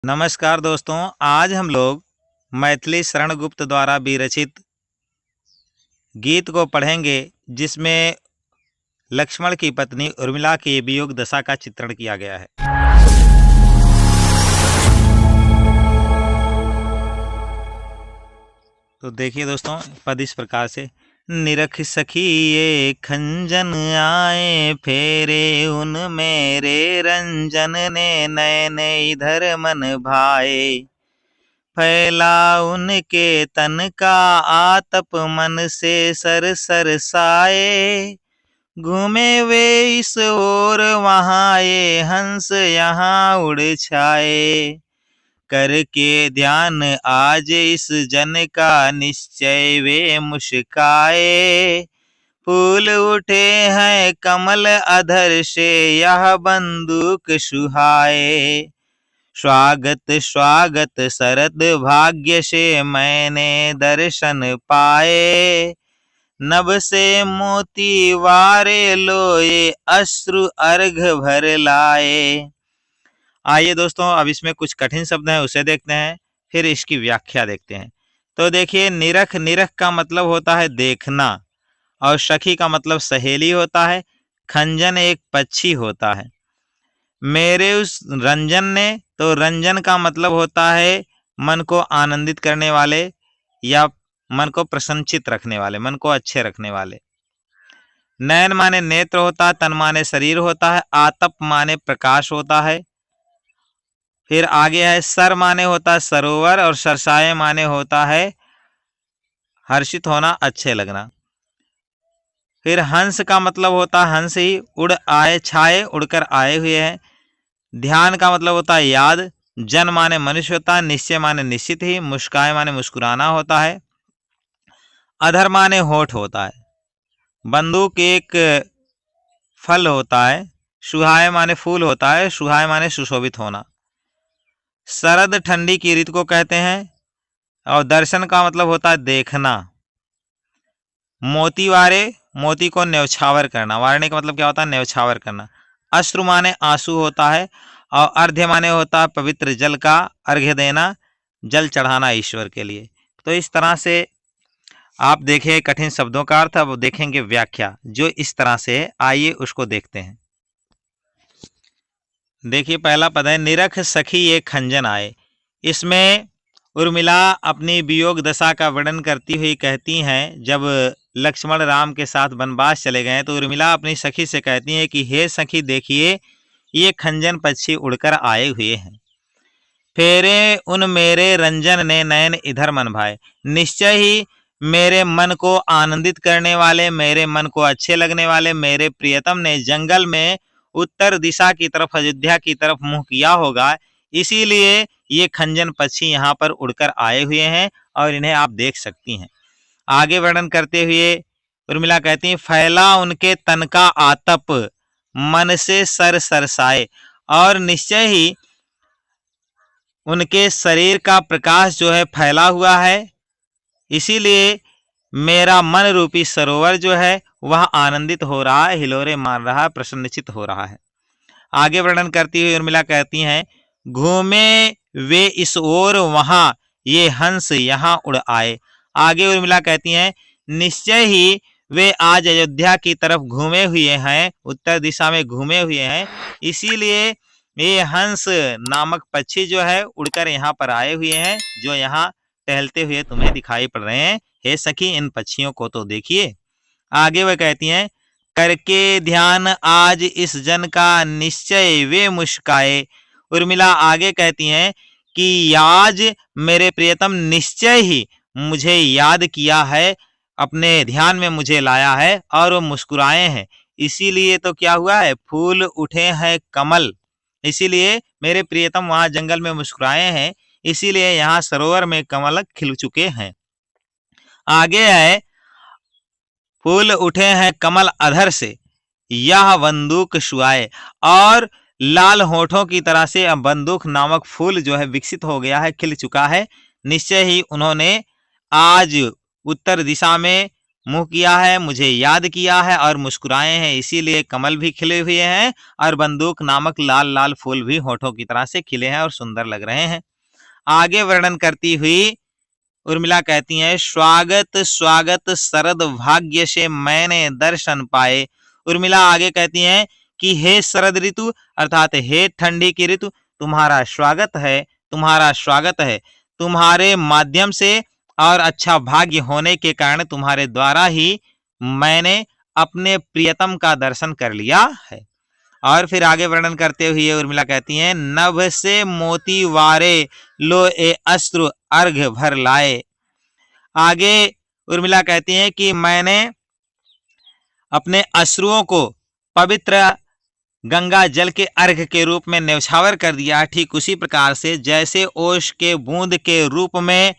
नमस्कार दोस्तों, आज हम लोग मैथिली शरण गुप्त द्वारा विरचित गीत को पढ़ेंगे जिसमें लक्ष्मण की पत्नी उर्मिला की वियोग दशा का चित्रण किया गया है। तो देखिए दोस्तों, पद इस प्रकार से। निरख सखी ये खंजन आए फेरे उन मेरे रंजन ने नयन इधर मन भाए, फैला उनके तन का आतप मन से सर सरसाए, घूमे वे इस ओर वहाँ ये हंस यहाँ उड़ छाए, करके ध्यान आज इस जन का निश्चय वे मुस्काए, फूल उठे हैं कमल अधर से यह बंदूक सुहाए, स्वागत स्वागत शरद भाग्य से मैंने दर्शन पाए, नभ से मोती वारे लोए अश्रु अर्घ भर लाए। आइए दोस्तों, अब इसमें कुछ कठिन शब्द हैं उसे देखते हैं, फिर इसकी व्याख्या देखते हैं। तो देखिए, निरख, निरख का मतलब होता है देखना, और सखी का मतलब सहेली होता है, खंजन एक पक्षी होता है। मेरे उस रंजन ने, तो रंजन का मतलब होता है मन को आनंदित करने वाले या मन को प्रसन्नचित रखने वाले, मन को अच्छे रखने वाले। नयन माने नेत्र होता है, तन माने शरीर होता है, आतप माने प्रकाश होता है। फिर आगे है सर माने होता है सरोवर, और सरसाए माने होता है हर्षित होना, अच्छे लगना। फिर हंस का मतलब होता है हंस ही, उड़ आए छाए, उड़कर आए हुए हैं। ध्यान का मतलब होता है याद। जन माने मनुष्य होता है, निश्चय माने निश्चित ही, मुस्काए माने मुस्कुराना होता है। अधर माने होठ होता है। बंदूक एक फल होता है। सुहाए माने फूल होता है, सुहाए माने सुशोभित होना। शरद ठंडी की ऋतु को कहते हैं, और दर्शन का मतलब होता है देखना। मोती वारे, मोती को न्यौछावर करना, वारने का मतलब क्या होता है, न्यौछावर करना। अश्रु माने आंसू होता है, और अर्घ्य माने होता है पवित्र जल का अर्घ्य देना, जल चढ़ाना ईश्वर के लिए। तो इस तरह से आप देखें कठिन शब्दों का अर्थ, अब देखेंगे व्याख्या जो इस तरह से है। आइए उसको देखते हैं। देखिए, पहला पद है निरख सखी ये खंजन आए। इसमें उर्मिला अपनी वियोग दशा का वर्णन करती हुई कहती हैं, जब लक्ष्मण राम के साथ वनवास चले गए तो उर्मिला अपनी सखी से कहती हैं कि हे सखी, देखिए ये खंजन पक्षी उड़कर आए हुए हैं, फेरे उन मेरे रंजन ने नयन इधर मन भाए। निश्चय ही मेरे मन को आनंदित करने वाले, मेरे मन को अच्छे लगने वाले मेरे प्रियतम ने जंगल में उत्तर दिशा की तरफ, अयोध्या की तरफ मुंह किया होगा, इसीलिए ये खंजन पक्षी यहाँ पर उड़कर आए हुए हैं, और इन्हें आप देख सकती हैं। आगे वर्णन करते हुए उर्मिला कहती हैं, फैला उनके तन का आतप मन से सर सरसाए, और निश्चय ही उनके शरीर का प्रकाश जो है फैला हुआ है, इसीलिए मेरा मन रूपी सरोवर जो है वह आनंदित हो रहा है, हिलोरे मार रहा है, प्रसन्नचित हो रहा है। आगे वर्णन करती हुई उर्मिला कहती हैं, घूमे वे इस ओर वहां ये हंस यहाँ उड़ आए। आगे उर्मिला कहती हैं, निश्चय ही वे आज अयोध्या की तरफ घूमे हुए हैं, उत्तर दिशा में घूमे हुए हैं, इसीलिए ये हंस नामक पक्षी जो है उड़कर यहाँ पर आए हुए हैं, जो यहाँ टहलते हुए तुम्हें दिखाई पड़ रहे हैं। हे सखी, इन पक्षियों को तो देखिए। आगे वह कहती हैं, करके ध्यान आज इस जन का निश्चय वे मुस्काए। उर्मिला आगे कहती हैं कि आज मेरे प्रियतम निश्चय ही मुझे याद किया है, अपने ध्यान में मुझे लाया है, और वो मुस्कुराए हैं, इसीलिए तो क्या हुआ है, फूल उठे हैं कमल, इसीलिए मेरे प्रियतम वहां जंगल में मुस्कुराए हैं, इसीलिए यहाँ सरोवर में कमल खिल चुके हैं। आगे है, फूल उठे हैं कमल अधर से यह बंदूक सुहाए, और लाल होठों की तरह से अब बंदूक नामक फूल जो है विकसित हो गया है, खिल चुका है। निश्चय ही उन्होंने आज उत्तर दिशा में मुंह किया है, मुझे याद किया है और मुस्कुराए हैं, इसीलिए कमल भी खिले हुए हैं और बंदूक नामक लाल लाल फूल भी होठों की तरह से खिले हैं और सुंदर लग रहे हैं। आगे वर्णन करती हुई उर्मिला कहती हैं, स्वागत स्वागत शरद भाग्य से मैंने दर्शन पाए। उर्मिला आगे कहती हैं कि हे शरद ऋतु अर्थात हे ठंडी की ऋतु, तुम्हारा स्वागत है, तुम्हारा स्वागत है। तुम्हारे माध्यम से और अच्छा भाग्य होने के कारण तुम्हारे द्वारा ही मैंने अपने प्रियतम का दर्शन कर लिया है। और फिर आगे वर्णन करते हुए उर्मिला कहती हैं, नभ से मोती वारे लो ए अश्रु अर्घ भर लाए। आगे उर्मिला कहती हैं कि मैंने अपने अश्रुओं को पवित्र गंगा जल के अर्घ के रूप में न्यौछावर कर दिया। ठीक उसी प्रकार से जैसे ओश के बूंद के रूप में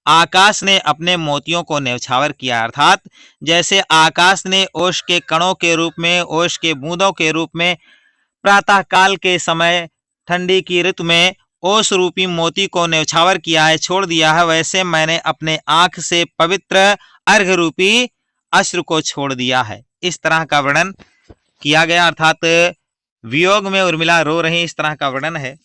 आकाश ने अपने मोतियों को न्यौछावर किया, अर्थात जैसे आकाश ने ओश के कणों के रूप में, ओश के बूंदों के रूप में प्रातः काल के समय ठंडी की ऋतु में ओस रूपी मोती को न्यौछावर किया है, छोड़ दिया है, वैसे मैंने अपने आंख से पवित्र अर्घ रूपी अश्रु को छोड़ दिया है। इस तरह का वर्णन किया गया, अर्थात वियोग में उर्मिला रो रही, इस तरह का वर्णन है।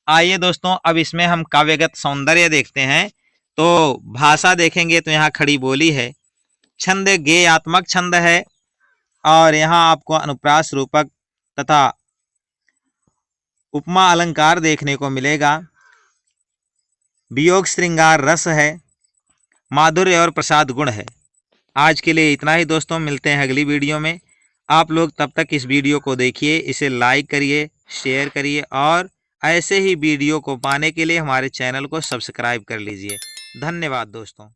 आइए दोस्तों, अब इसमें हम काव्यगत सौंदर्य देखते हैं। तो भाषा देखेंगे तो यहाँ खड़ी बोली है, छंद गेयात्मक छंद है और यहाँ आपको अनुप्रास रूपक तथा उपमा अलंकार देखने को मिलेगा। वियोग श्रृंगार रस है, माधुर्य और प्रसाद गुण है। आज के लिए इतना ही दोस्तों, मिलते हैं अगली वीडियो में। आप लोग तब तक इस वीडियो को देखिए, इसे लाइक करिए, शेयर करिए और ऐसे ही वीडियो को पाने के लिए हमारे चैनल को सब्सक्राइब कर लीजिए। धन्यवाद दोस्तों।